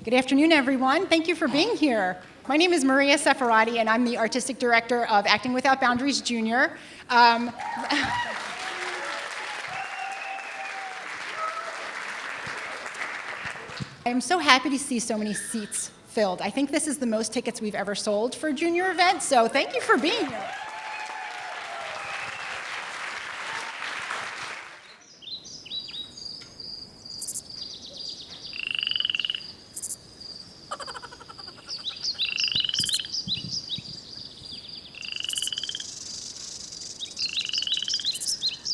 Good afternoon, everyone. Thank you for being here. My name is Maria Ceferatti, and I'm the Artistic Director of Acting Without Boundaries Junior. I am so happy to see so many seats filled. I think this is the most tickets we've ever sold for a junior event, so thank you for being here.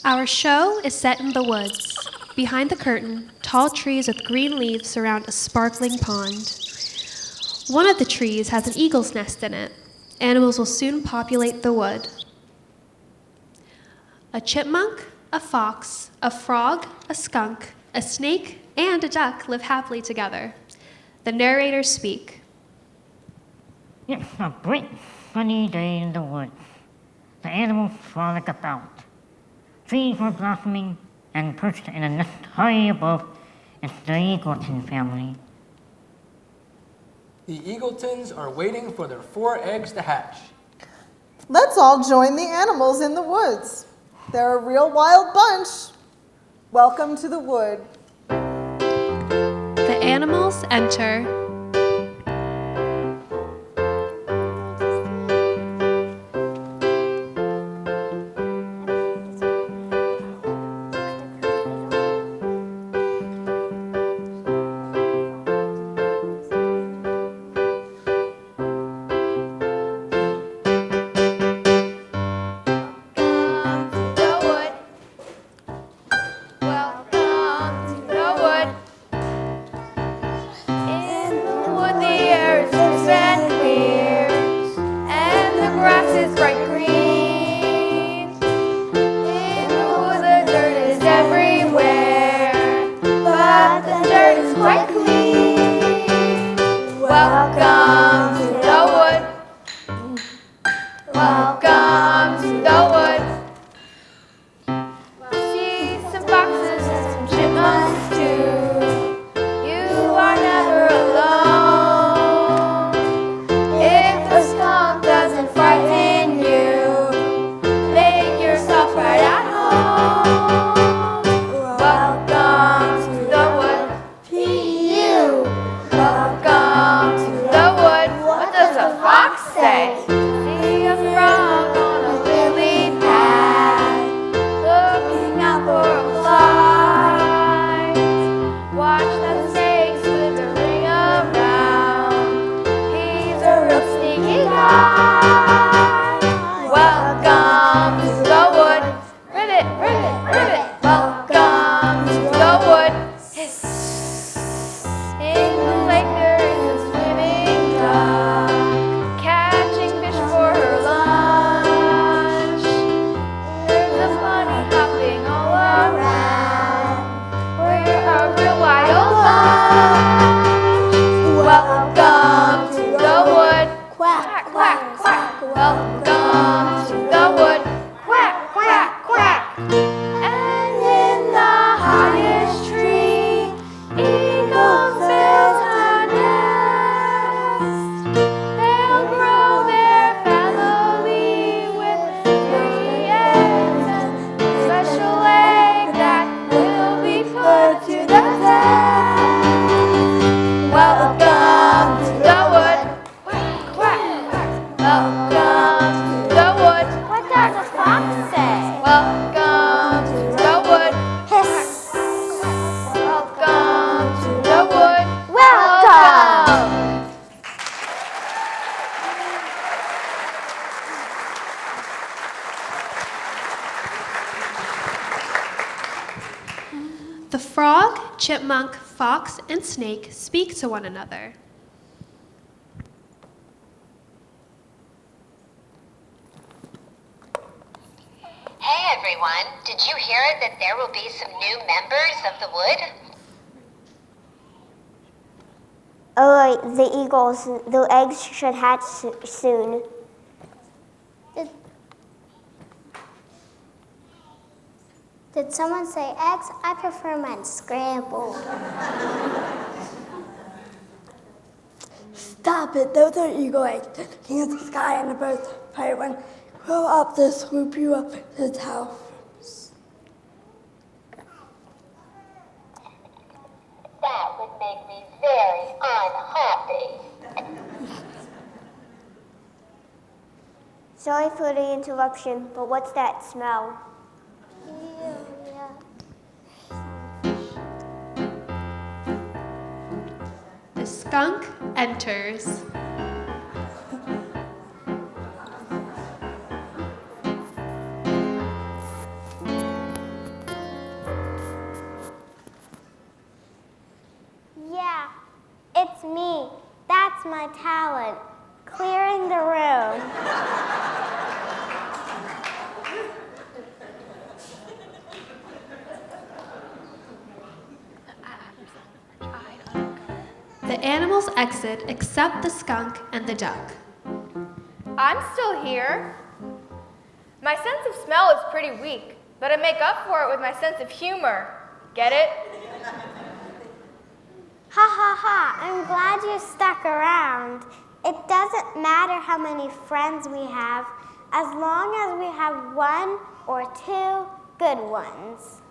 Our show is set in the woods. Behind the curtain, tall trees with green leaves surround a sparkling pond. One of the trees has an eagle's nest in it. Animals will soon populate the wood. A chipmunk, a fox, a frog, a skunk, a snake, and a duck live happily together. The narrators speak. It's a bright, sunny day in the woods. The animals frolic about. Trees were blossoming, and perched in a nest high above is the eagleton family. The eagletons are waiting for their 4 eggs to hatch. Let's all join the animals in the woods. They're a real wild bunch. Welcome to the wood. The animals enter. The frog, chipmunk, fox, and snake speak to one another. Hey everyone, did you hear that there will be some new members of the wood? Oh, the eagles, the eggs should hatch soon. Did someone say eggs? I prefer mine scrambled. Stop it, those are eagle eggs. The king of the sky and the birds of prey when grow up to swoop you up to the towers. That would make me very unhappy. Sorry for the interruption, but what's that smell? The skunk enters. Yeah, it's me. That's my talent. Clearing the room. The animals exit except the skunk and the duck. I'm still here. My sense of smell is pretty weak, but I make up for it with my sense of humor. Get it? Ha ha ha, I'm glad you stuck around. It doesn't matter how many friends we have, as long as we have one or two good ones.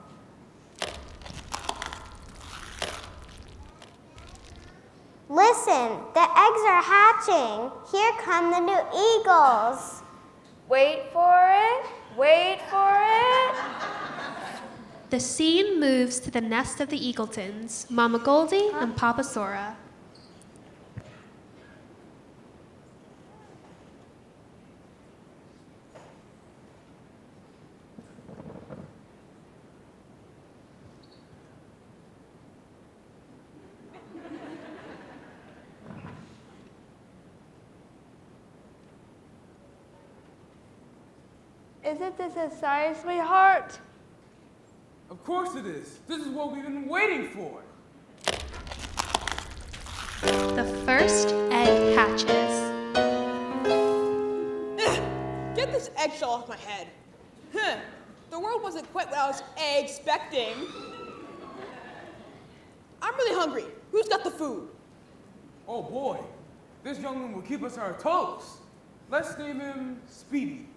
Listen, the eggs are hatching. Here come the new eagles. Wait for it. Wait for it. The scene moves to the nest of the Eagletons, Mama Goldie and Papa Sora. Isn't this exciting, sweetheart? Of course it is. This is what we've been waiting for. The first egg hatches. Get this eggshell off my head. Huh. The world wasn't quite what I was expecting. I'm really hungry. Who's got the food? Oh boy, this young one will keep us on our toes. Let's name him Speedy.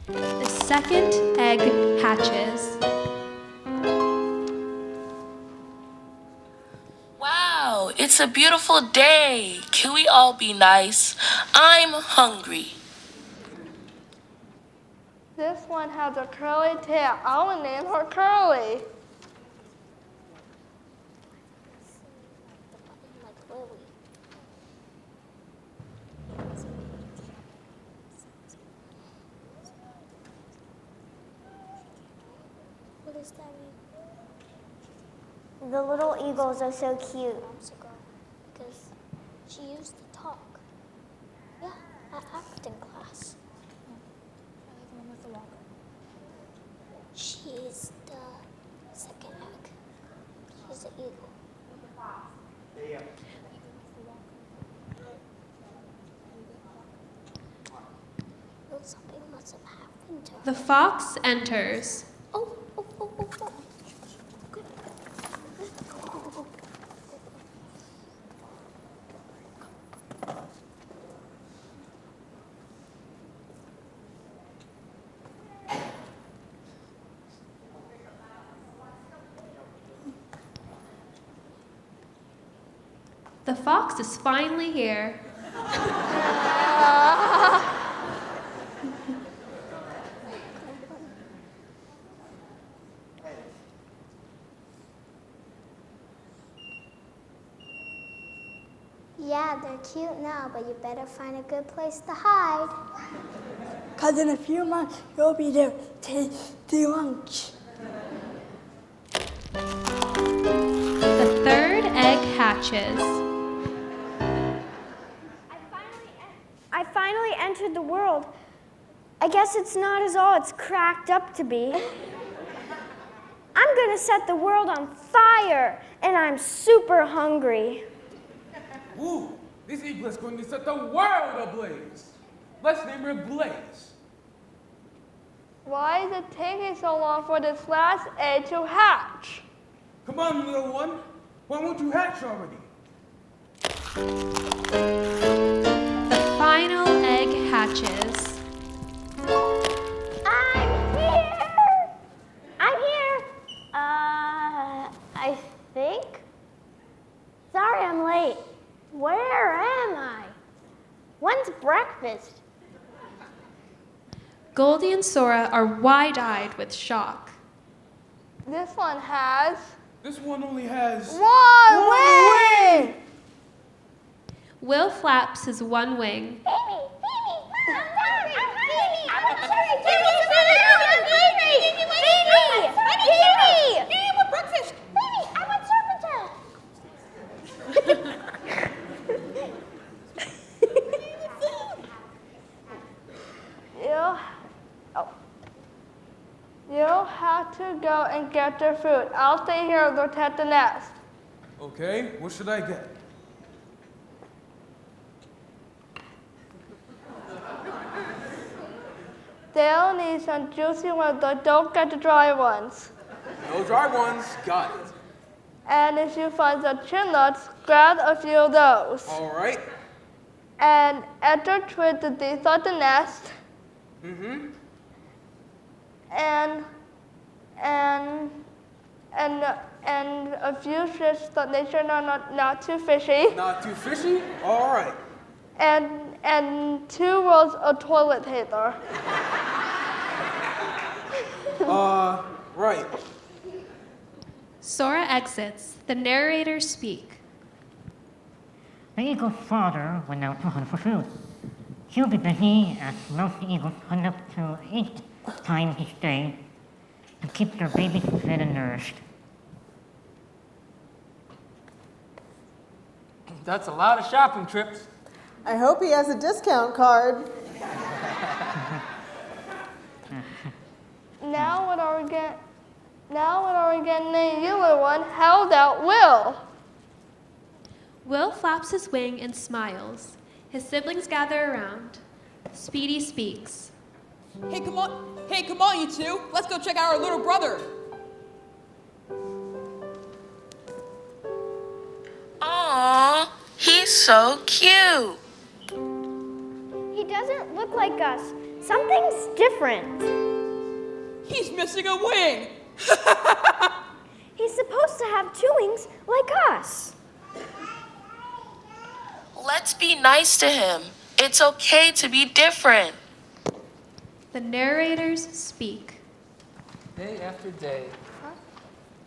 The second egg hatches. Wow, it's a beautiful day. Can we all be nice? I'm hungry. This one has a curly tail. I will name her Curly. What does that mean? The little eagles are so cute. Because she used to talk. Yeah, at acting class. The one with the walker. She's the second egg. She's the eagle. Something must have happened to her. The fox enters. Oh. The fox is finally here. Yeah, they're cute now, but you better find a good place to hide. 'Cause in a few months, you'll be there to do lunch. The third egg hatches. I finally entered the world. I guess it's not as all it's cracked up to be. I'm gonna set the world on fire, and I'm super hungry. Ooh, this eaglet's going to set the world ablaze. Let's name her Blaze. Why is it taking so long for this last egg to hatch? Come on, little one. Why won't you hatch already? The final egg hatches. I'm here. I think. Sorry I'm late. Where am I? When's breakfast? Goldie and Sora are wide-eyed with shock. This one has This one only has one wing! Will flaps his one wing. You'll have to go and get their food. I'll stay here and protect the nest. Okay, what should I get? They'll need some juicy ones, but don't get the dry ones. No dry ones. Got it. And if you find some chin nuts, grab a few of those. All right. And enter toward the deep of the nest. Mm-hmm. And a few fish that they should not too fishy. Not too fishy? All right. And 2 rolls of toilet paper. Right. Sora exits. The narrators speak. The eagle's father went out to hunt for food. He'll be busy as most eagles hunt up to 8 times each day to keep their babies fed and nourished. That's a lot of shopping trips. I hope he has a discount card. Now what are we getting the yellow one? Held out Will. Will flaps his wing and smiles. His siblings gather around. Speedy speaks. Hey, come on, you two. Let's go check out our little brother. Aww, he's so cute. He doesn't look like us. Something's different. He's missing a wing. He's supposed to have 2 wings like us. Let's be nice to him. It's okay to be different. The narrators speak. Day after day,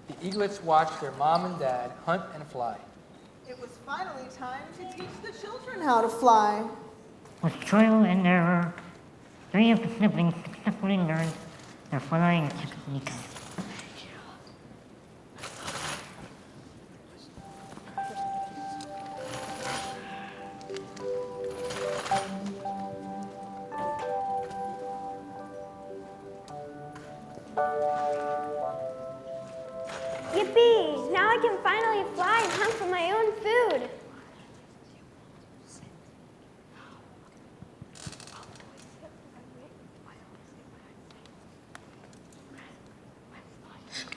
the eaglets watch their mom and dad hunt and fly. It was finally time to teach the children how to fly. With trial and error, 3 of the siblings successfully learned their flying techniques. Yippee! Now I can finally fly and hunt for my own food.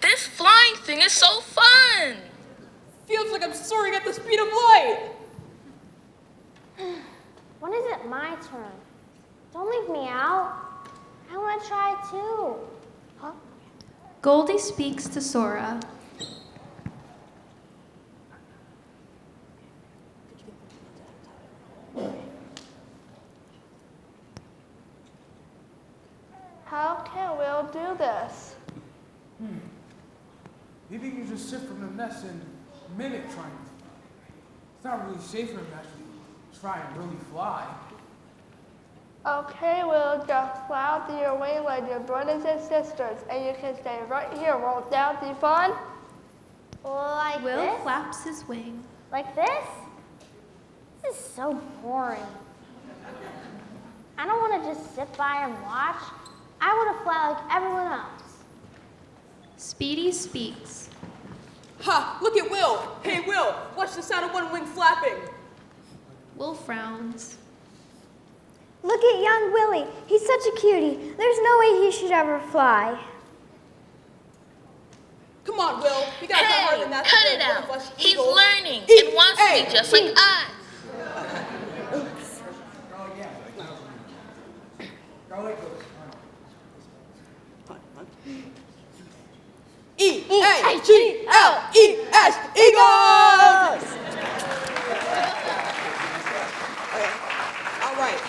This flying thing is so fun. Feels like I'm soaring at the speed of light. When is it my turn? Don't leave me out. I want to try too. Huh? Goldie speaks to Sora. How can Will do this? Maybe you just sit from the nest and mimic trying to fly. It's not really safe for him to actually try and really fly. Okay, Will, just fly out to your wing like your brothers and sisters, and you can stay right here. Won't that be fun? Like Will this? flaps his wing. Like this? This is so boring. I don't want to just sit by and watch. I want to fly like everyone else. Speedy speaks. Ha! Look at Will. Hey, Will. Watch the sound of one wing flapping. Will frowns. Look at young Willie. He's such a cutie. There's no way he should ever fly. Come on, Will. We gotta try harder than that. Cut it out. He's learning and wants to be just like us. E-A-G-L-E-S, Eagles! Okay. All right.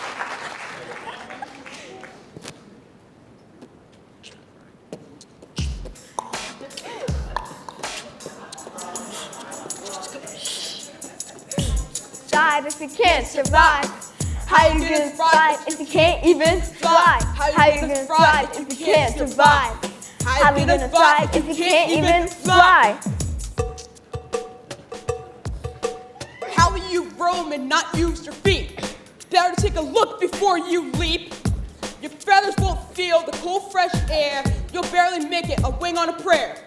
Dive if you can't survive. How you gonna thrive if you can't even fly? How you gonna thrive if you can't survive? How you gonna thrive if you can't even fly? How will you roam and not use your feet? Better to take a look before you leap. Your feathers won't feel the cool, fresh air. You'll barely make it a wing on a prayer.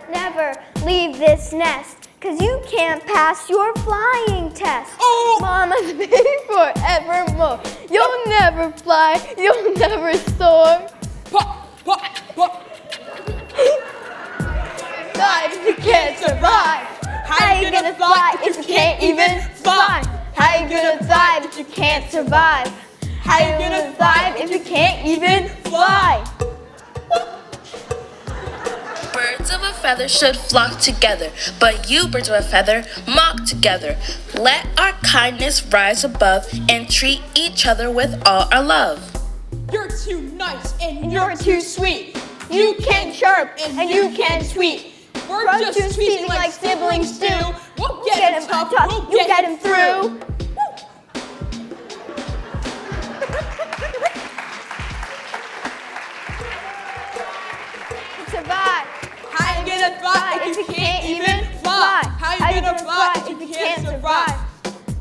Never leave this nest, 'cause you can't pass your flying test. Oh! Mama's baby forevermore. You'll never fly, you'll never soar. Pop, pop, pop. Dive if you can't survive. How you gonna fly if you can't even fly? How you gonna thrive if you can't survive? How you gonna thrive if you can't even fly? Birds of a feather should flock together, but you birds of a feather mock together. Let our kindness rise above and treat each other with all our love. You're too nice and You're too sweet. You can chirp and you can tweet. We're just tweeting like siblings do. We'll get him tough, we'll you get him through. Survive. How you gonna fly if you can't even fly? How you gonna fly if you can't survive?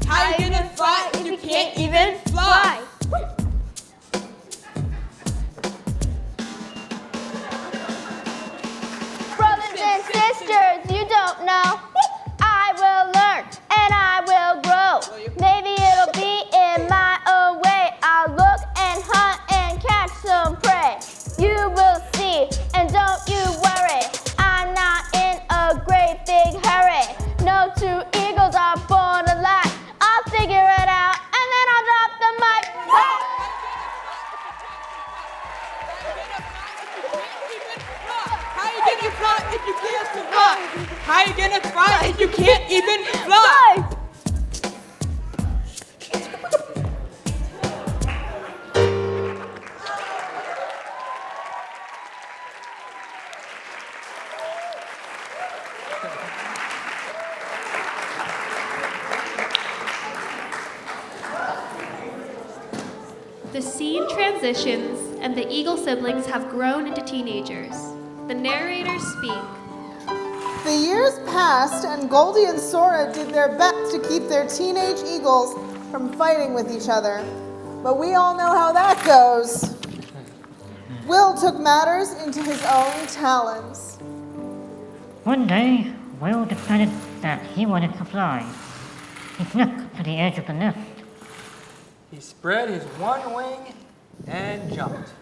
How you gonna fly if you can't even fly? Brothers and sisters, you don't know. I will learn and I will grow. Maybe it'll be in my own way. I'll look and hunt and catch some prey. You will see, and don't you worry. I'm not in a great big hurry. No two eagles are born alike. I'll figure it out, and then I'll drop the mic. How you gonna fly if you can't survive? How you gonna fly if you can't even fly? The scene transitions, and the eagle siblings have grown into teenagers. The narrators speak. The years passed, and Goldie and Sora did their best to keep their teenage eagles from fighting with each other. But we all know how that goes. Will took matters into his own talons. One day, Will decided that he wanted to fly. He snuck to the edge of the nest. He spread his one wing and jumped.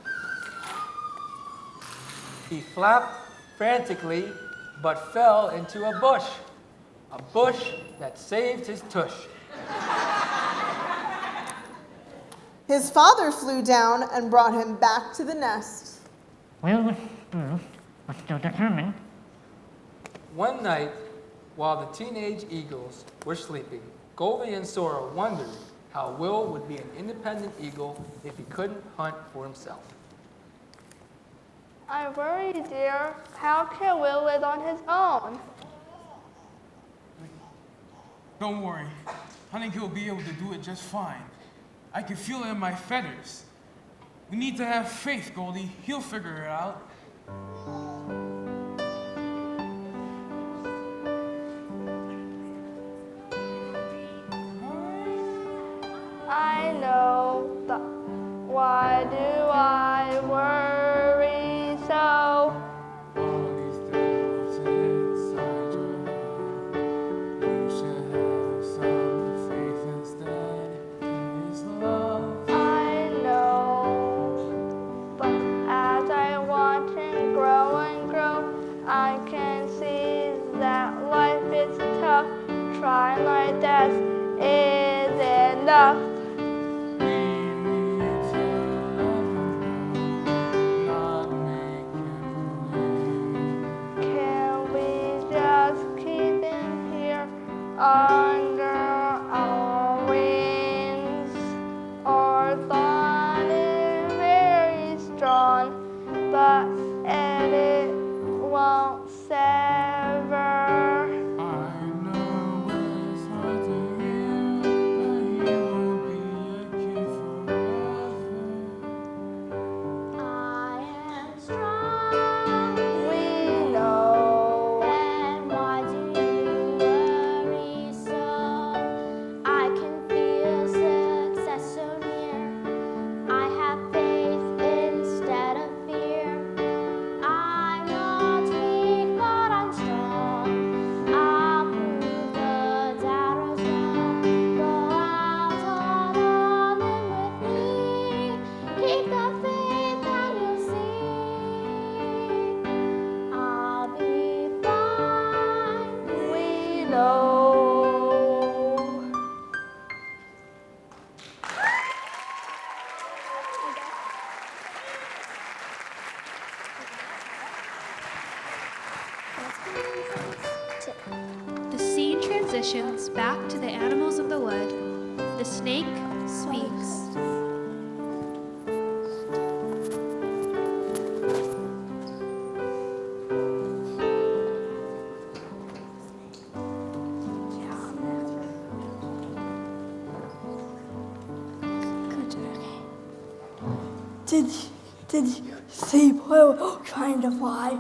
He flapped frantically, but fell into a bush that saved his tush. His father flew down and brought him back to the nest. Will was bruised, but still determined. One night, while the teenage eagles were sleeping, Goldie and Sora wondered how Will would be an independent eagle if he couldn't hunt for himself. I worry, dear. How can Will live on his own? Don't worry. I think he'll be able to do it just fine. I can feel it in my feathers. We need to have faith, Goldie. He'll figure it out. I know, but why do I worry so? I know trying like death is enough. Can we just keep in here under our wings? Our thought is very strong, but it won't sever. The scene transitions back to the animals of the wood. The snake speaks. Did you see Blue trying to fly?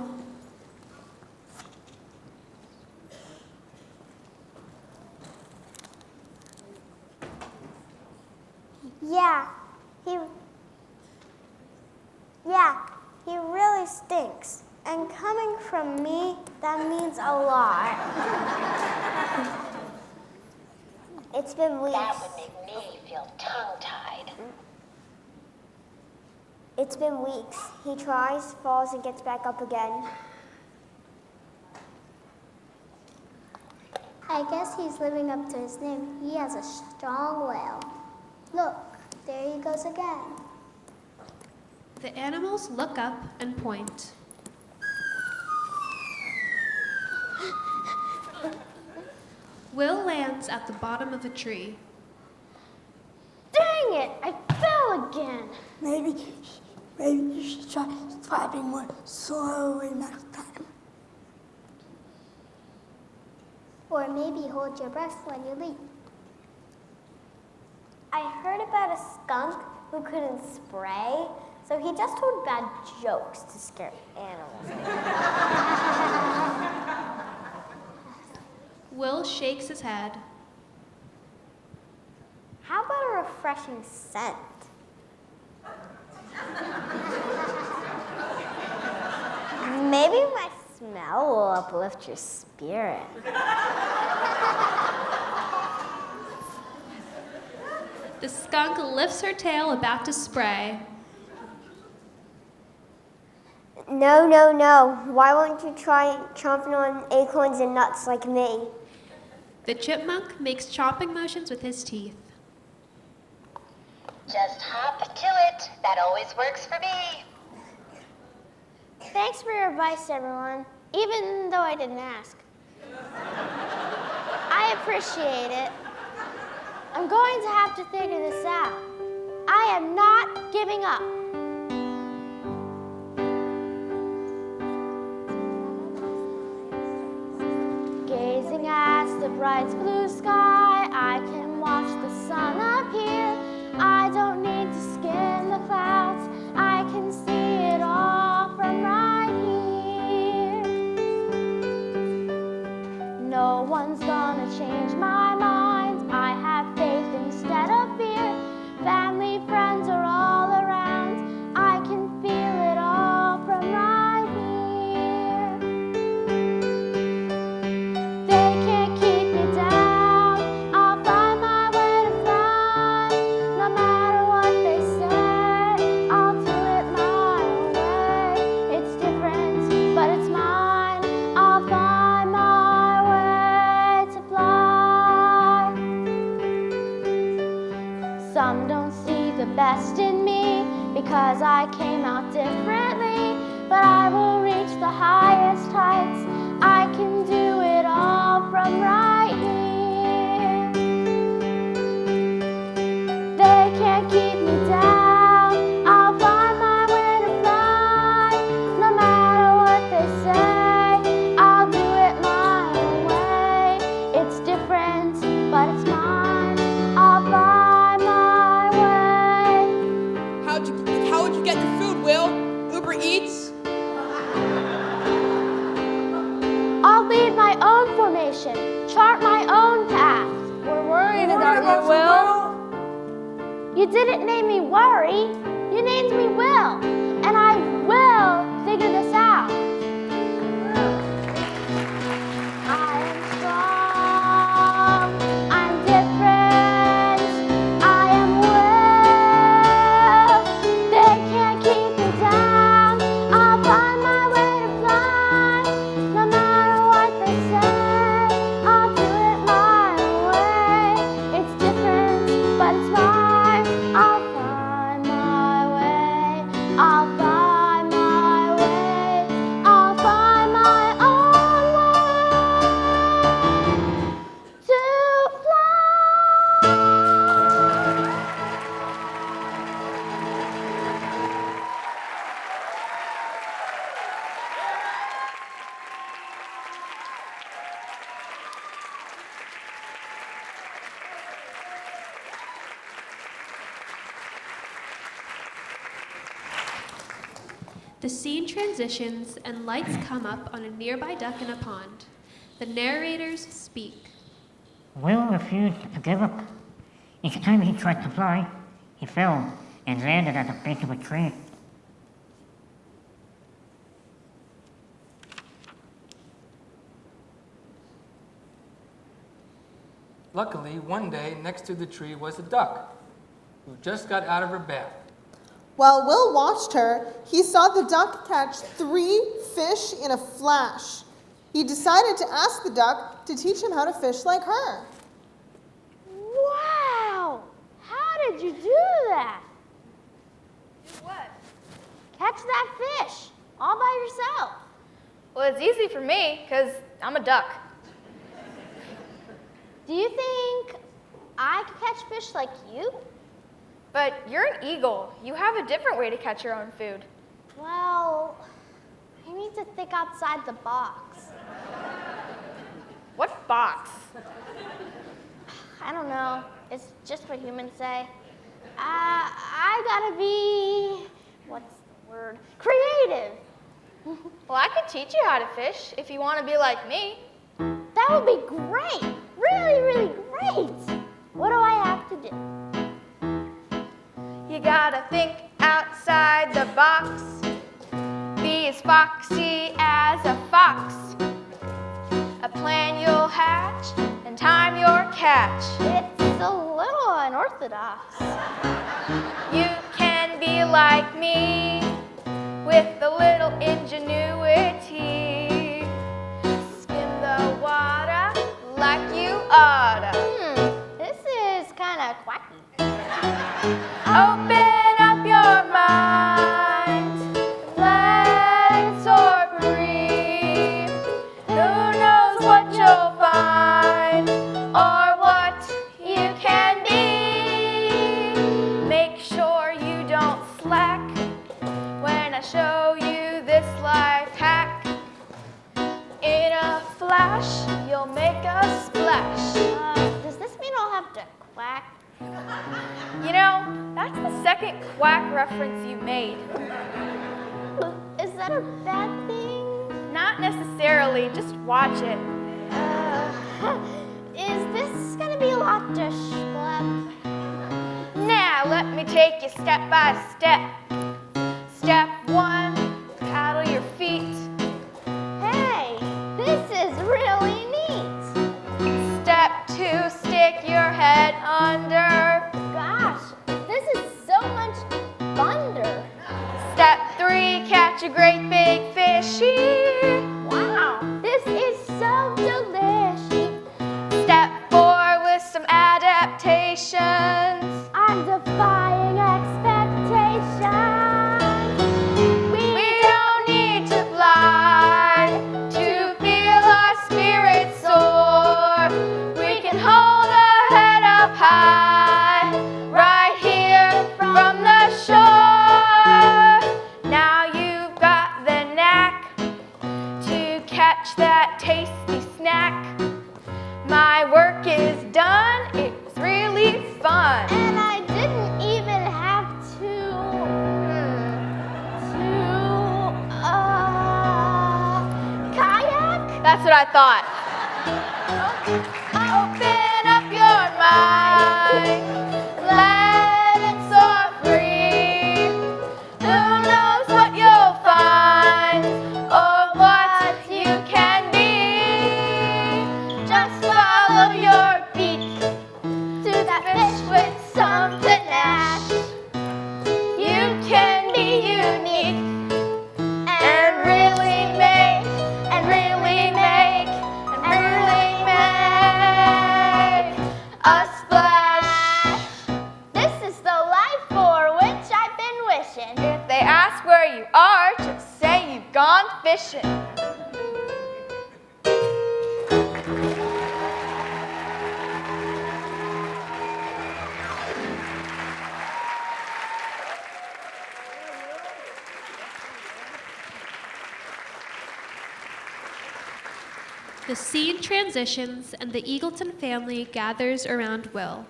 He really stinks. And coming from me, that means a lot. It's been weeks. That would make me feel tongue-tied. It's been weeks. He tries, falls, and gets back up again. I guess he's living up to his name. He has a strong will. Look, there he goes again. The animals look up and point. Will lands at the bottom of a tree. Dang it! I fell again. Maybe you should try flapping more slowly next time. Or maybe hold your breath when you leap. I heard about a skunk who couldn't spray, so he just told bad jokes to scare animals. Will shakes his head. How about a refreshing scent? Maybe my smell will uplift your spirit. The skunk lifts her tail about to spray. No, no, no. Why won't you try chomping on acorns and nuts like me? The chipmunk makes chomping motions with his teeth. Just hop to it. That always works for me. Thanks for your advice, everyone, even though I didn't ask. I appreciate it. I'm going to have to figure this out. I am not giving up. Gazing at the bright blue sky, I can watch the sun appear. I don't need to skim the clouds. I can see it all from right here. No one's gonna change my mind. I have faith instead of fear. Family, friends are all around. I can feel it all from right here. They can't keep me down. 'cause I came out differently, but I will reach the highest heights. I can do it all from right here. They can't keep me down. I'll find my way to fly. No matter what they say, I'll do it my own way. It's different, but it's mine. I'll find my way. How would you get your food, Will? Uber Eats? I'll lead my own formation, chart my own path. We're worried about you, Will. You didn't name me Worry, you named me Will, and I will figure this out. I am strong, I'm different, I am Will. They can't keep me down, I'll find my way to fly. No matter what they say, I'll do it my own way. It's different, but it's mine. I'll find my way. I'll find my way. I'll find my own way to fly. The scene transitions and lights come up on a nearby duck in a pond. The narrators speak. Will refused to give up. Each time he tried to fly, he fell and landed at the base of a tree. Luckily, one day, next to the tree was a duck who just got out of her bath. While Will watched her, he saw the duck catch 3 fish in a flash. He decided to ask the duck to teach him how to fish like her. Wow! How did you do that? Do what? Catch that fish all by yourself. Well, it's easy for me, because I'm a duck. Do you think I can catch fish like you? But you're an eagle. You have a different way to catch your own food. Well, I need to think outside the box. What box? I don't know. It's just what humans say. I gotta be, what's the word? Creative. Well, I could teach you how to fish if you want to be like me. That would be great. Really, really great. What do I have to do? You gotta think outside the box. Be as foxy as a fox. A plan you'll hatch and time your catch. It's a little unorthodox. You can be like me with a little ingenuity. Skim the water like you oughta. This is kind of quacky. Open up your mind, let it soar free. Who knows what you'll find or what you can be. Make sure you don't slack when I show you this life hack. In a flash, you'll make a splash. Does this mean I'll have to quack? You know, that's the second quack reference you made. Is that a bad thing? Not necessarily, just watch it. Is this gonna be a lot to schlep? Now let me take you step by step. Step 1, paddle your feet. Hey, this is really neat. Step 2, stick your head under. Gosh, this is so much thunder. Step 3, catch a great big fishy. Wow, this is so delicious. Step 4, with some adaptations. I'm defying expectations. That's what I thought. Open up your mind. Let it soar free. Who knows what you'll find or what you can be? Just follow your beat to that fish with some panache. You can be unique and really make a splash. This is the life for which I've been wishing. If they ask where you are, just say you've gone fishing. The scene transitions and the Eagleton family gathers around Will.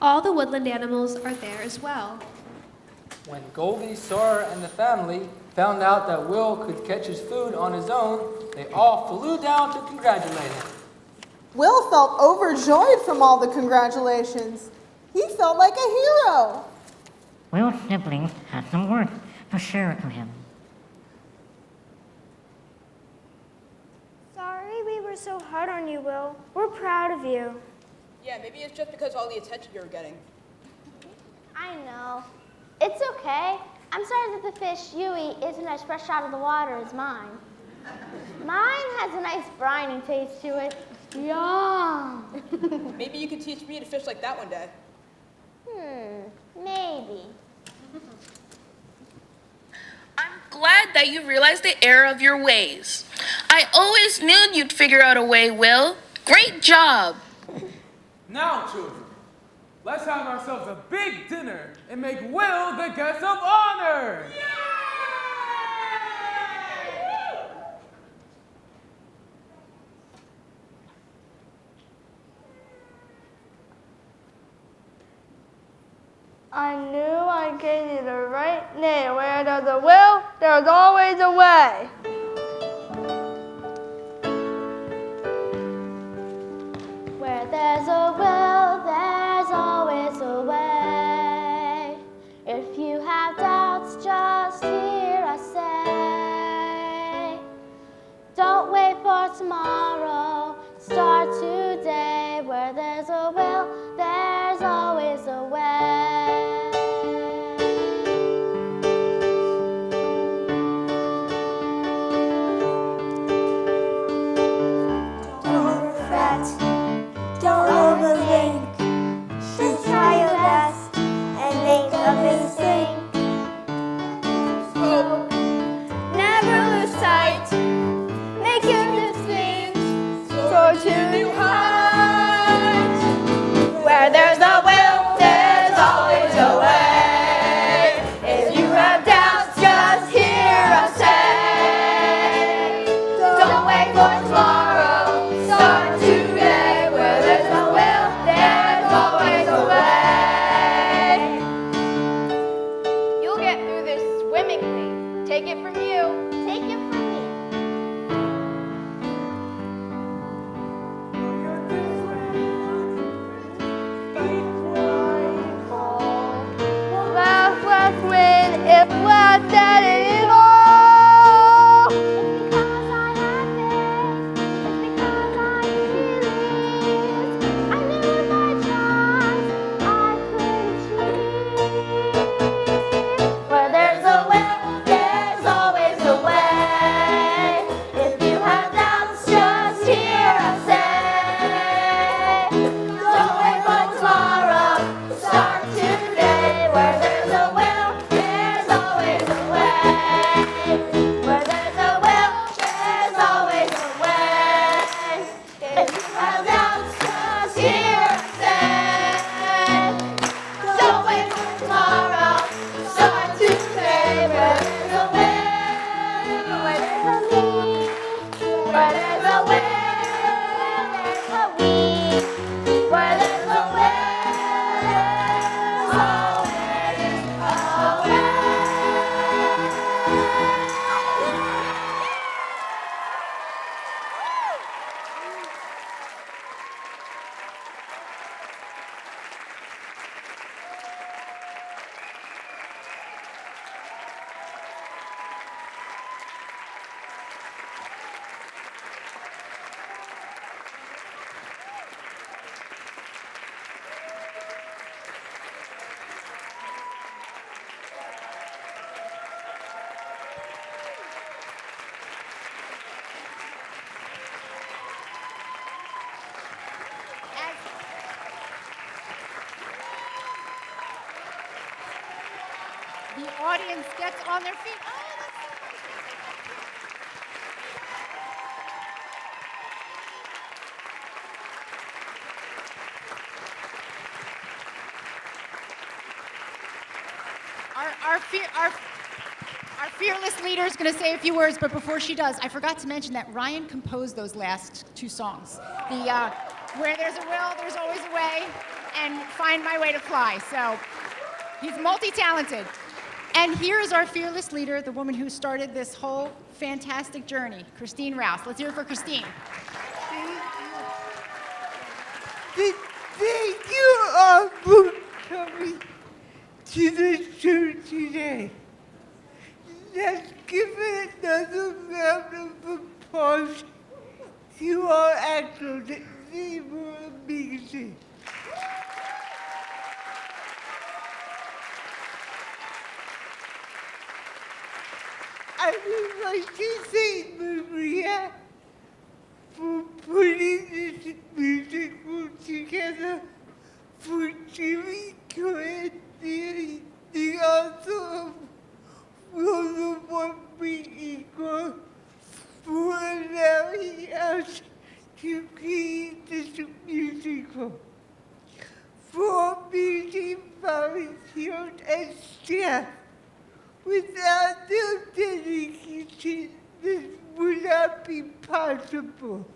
All the woodland animals are there as well. When Goldie, Sora, and the family found out that Will could catch his food on his own, they all flew down to congratulate him. Will felt overjoyed from all the congratulations. He felt like a hero. Will's siblings had some words to share to him. Sorry we were so hard on you, Will. We're proud of you. Yeah, maybe it's just because of all the attention you're getting. I know. It's okay. I'm sorry that the fish you eat isn't as fresh out of the water as mine. Mine has a nice briny taste to it. Yum. Maybe you can teach me to fish like that one day. Maybe. I'm glad that you realized the error of your ways. I always knew you'd figure out a way, Will. Great job. Now, children, let's have ourselves a big dinner and make Will the guest of honor. I knew I gave you the right name. Where there's a will, there's always a way. Where there's a will, there's always a way. If you have doubts, just hear us say. Don't wait for tomorrow, start today. Where there's a will, there's always a way. Don't fret, don't overthink. Just try your best and make a mistake. Hope, never lose sight. Make your dreams soar to new heights. Where there's a will, there's always a way. If you have doubts, just hear us say. Don't wait for tomorrow, start today. Where there's a will, there's always a way. You'll get through this swimmingly. Take it from you. Take it from me. Laugh, laugh, win, if laughed at it all. It's because I have it. It's because I feel it. I knew if I tried, I could achieve. Where there's a will, there's always a way. If you have doubts, just hear us say. Don't wait for tomorrow, start today. Where there's a will, there's always a way. Where there's a will, there's always a way. If you have doubts, just hear us say. Don't wait for tomorrow, start today. Where there's a will, where there's a me, where there's a will, there's a we. Where there's a will, there's always a way. audience gets on their feet. Oh, our fearless leader is going to say a few words, but before she does, I forgot to mention that Ryan composed those last two songs. The Where There's a Will, There's Always a Way, and Find My Way to Fly. So he's multi-talented. And here is our fearless leader, the woman who started this whole fantastic journey, Christine Rouse. Let's hear it for Christine. Thank you all for coming to the show today. Let's give it another round of applause to our actors. They were amazing. I would like to thank Maria for putting this musical together, for Jimmy Curran, the author of Will the One Be Equal, for allowing us to create this musical, for amazing volunteers and staff. Without their dedication, this would not be possible.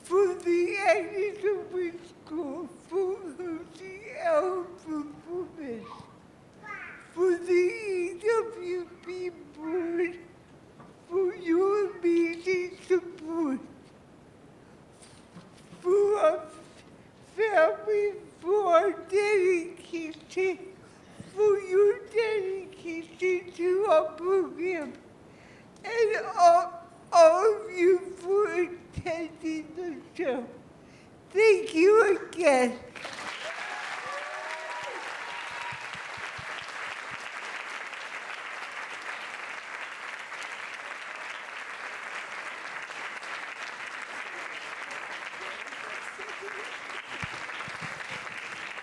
For the AWB School for hosting our performance, for the AWB Board for your amazing support, for our family, for our dedication, for your dedication to our program, and all of you for attending the show. Thank you again.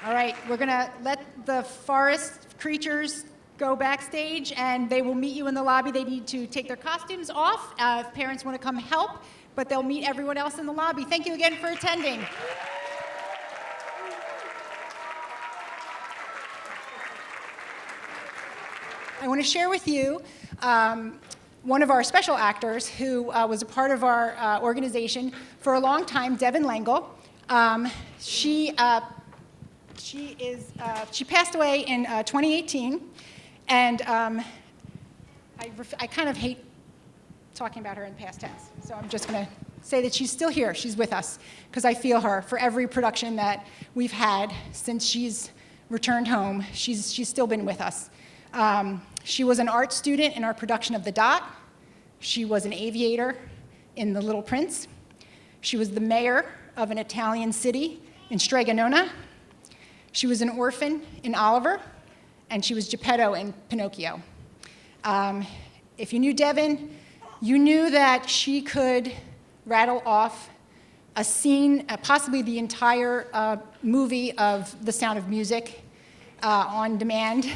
All right, we're going to let the forest creatures go backstage, and they will meet you in the lobby. They need to take their costumes off if parents want to come help, but they'll meet everyone else in the lobby. Thank you again for attending. I want to share with you one of our special actors who was a part of our organization for a long time, Devin Langle. She passed away in 2018, and I kind of hate talking about her in past tense, so I'm just going to say that she's still here. She's with us, because I feel her for every production that we've had since she's returned home. She's still been with us. She was an art student in our production of The Dot. She was an aviator in The Little Prince. She was the mayor of an Italian city in Stregonona. She was an orphan in Oliver, and she was Geppetto in Pinocchio. If you knew Devin, you knew that she could rattle off a scene, possibly the entire movie of The Sound of Music on demand.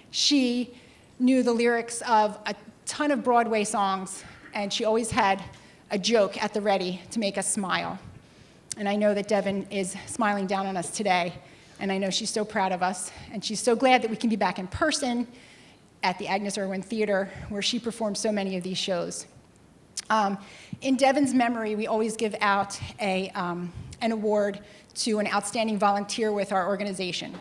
She knew the lyrics of a ton of Broadway songs, and she always had a joke at the ready to make us smile. And I know that Devin is smiling down on us today, and I know she's so proud of us, and she's so glad that we can be back in person at the Agnes Irwin Theater, where she performed so many of these shows. In Devin's memory, we always give out an award to an outstanding volunteer with our organization.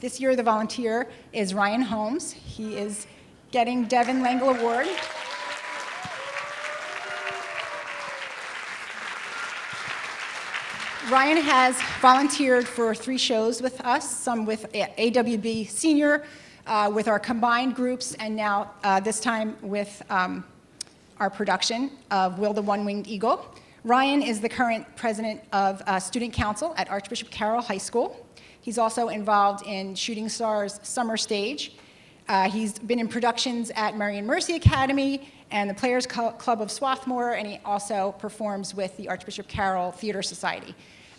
This year, the volunteer is Ryan Holmes. He is getting Devin Langle Award. Ryan has volunteered for 3 shows with us, some with AWB Senior, with our combined groups, and now this time with our production of Will the One-Winged Eagle. Ryan is the current president of Student Council at Archbishop Carroll High School. He's also involved in Shooting Stars Summer Stage. He's been in productions at Marian Mercy Academy and the Players Club of Swarthmore, and he also performs with the Archbishop Carroll Theater Society.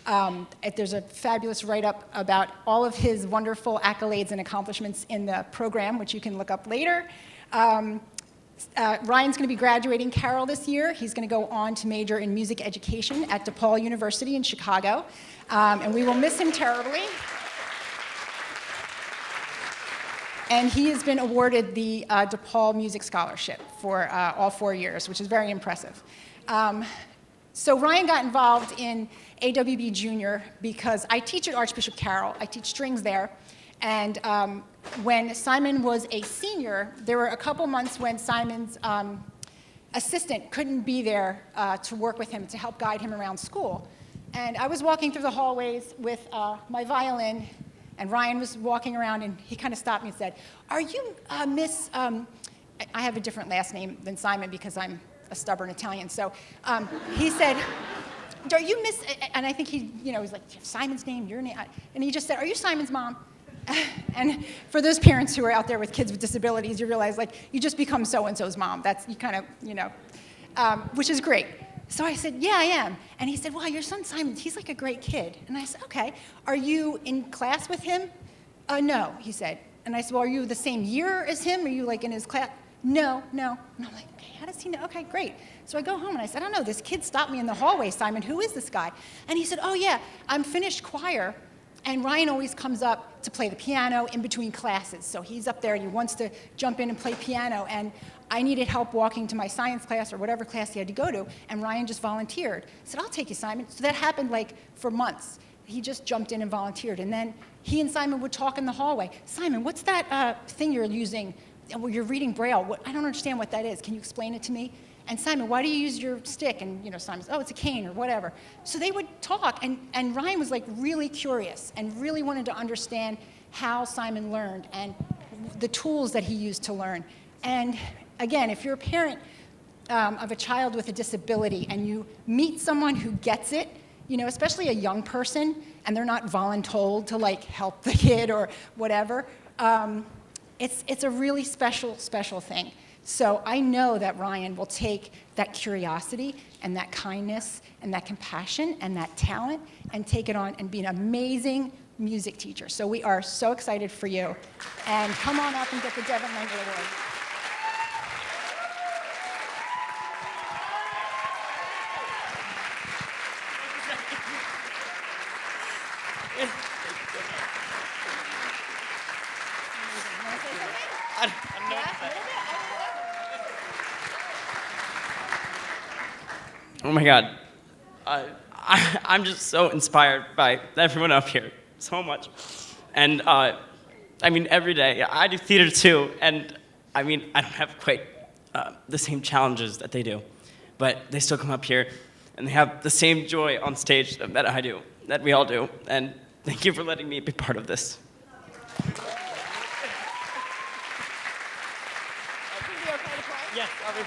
There's a fabulous write-up about all of his wonderful accolades and accomplishments in the program, which you can look up later. Ryan's going to be graduating Carol this year. He's going to go on to major in music education at DePaul University in Chicago, and we will miss him terribly. And he has been awarded the DePaul Music Scholarship for all 4 years, which is very impressive. So Ryan got involved in AWB Junior because I teach at Archbishop Carroll. I teach strings there. And when Simon was a senior, there were a couple months when Simon's assistant couldn't be there to work with him, to help guide him around school. And I was walking through the hallways with my violin, and Ryan was walking around, and he kind of stopped me and said, "Are you Miss," I have a different last name than Simon because I'm a stubborn Italian. So he said, "Are you Miss," and I think he, was like, "Simon's name, your name," and he just said, "Are you Simon's mom?" And for those parents who are out there with kids with disabilities, you realize, like, you just become so-and-so's mom. That's, you kind of, which is great. So I said, "Yeah, I am." And he said, "Well, your son Simon, he's like a great kid." And I said, "Okay. Are you in class with him?" "No," he said. And I said, "Well, are you the same year as him? Are you, like, in his class?" No. And I'm like, "Okay, how does he know?" "Okay, great." So I go home and I said, "I don't know, this kid stopped me in the hallway, Simon. Who is this guy?" And he said, "Oh, yeah, I'm finished choir. And Ryan always comes up to play the piano in between classes. So he's up there and he wants to jump in and play piano. And I needed help walking to my science class or whatever class he had to go to. And Ryan just volunteered." I said, "I'll take you, Simon." So that happened like for months. He just jumped in and volunteered. And then he and Simon would talk in the hallway. "Simon, what's that thing you're using? Well, you're reading Braille. I don't understand what that is. Can you explain it to me?" And "Simon, why do you use your stick?" And Simon's, "Oh, it's a cane," or whatever. So they would talk, and Ryan was like really curious and really wanted to understand how Simon learned and the tools that he used to learn. And again, if you're a parent of a child with a disability and you meet someone who gets it, especially a young person, and they're not voluntold to like help the kid or whatever, it's a really special thing. So I know that Ryan will take that curiosity and that kindness and that compassion and that talent and take it on and be an amazing music teacher. So we are so excited for you. And come on up and get the Devin Langley Award. Oh my God, I'm just so inspired by everyone up here, so much. And every day, I do theater too, and I don't have quite the same challenges that they do, but they still come up here, and they have the same joy on stage that I do, that we all do, and thank you for letting me be part of this. Yes, I'll be.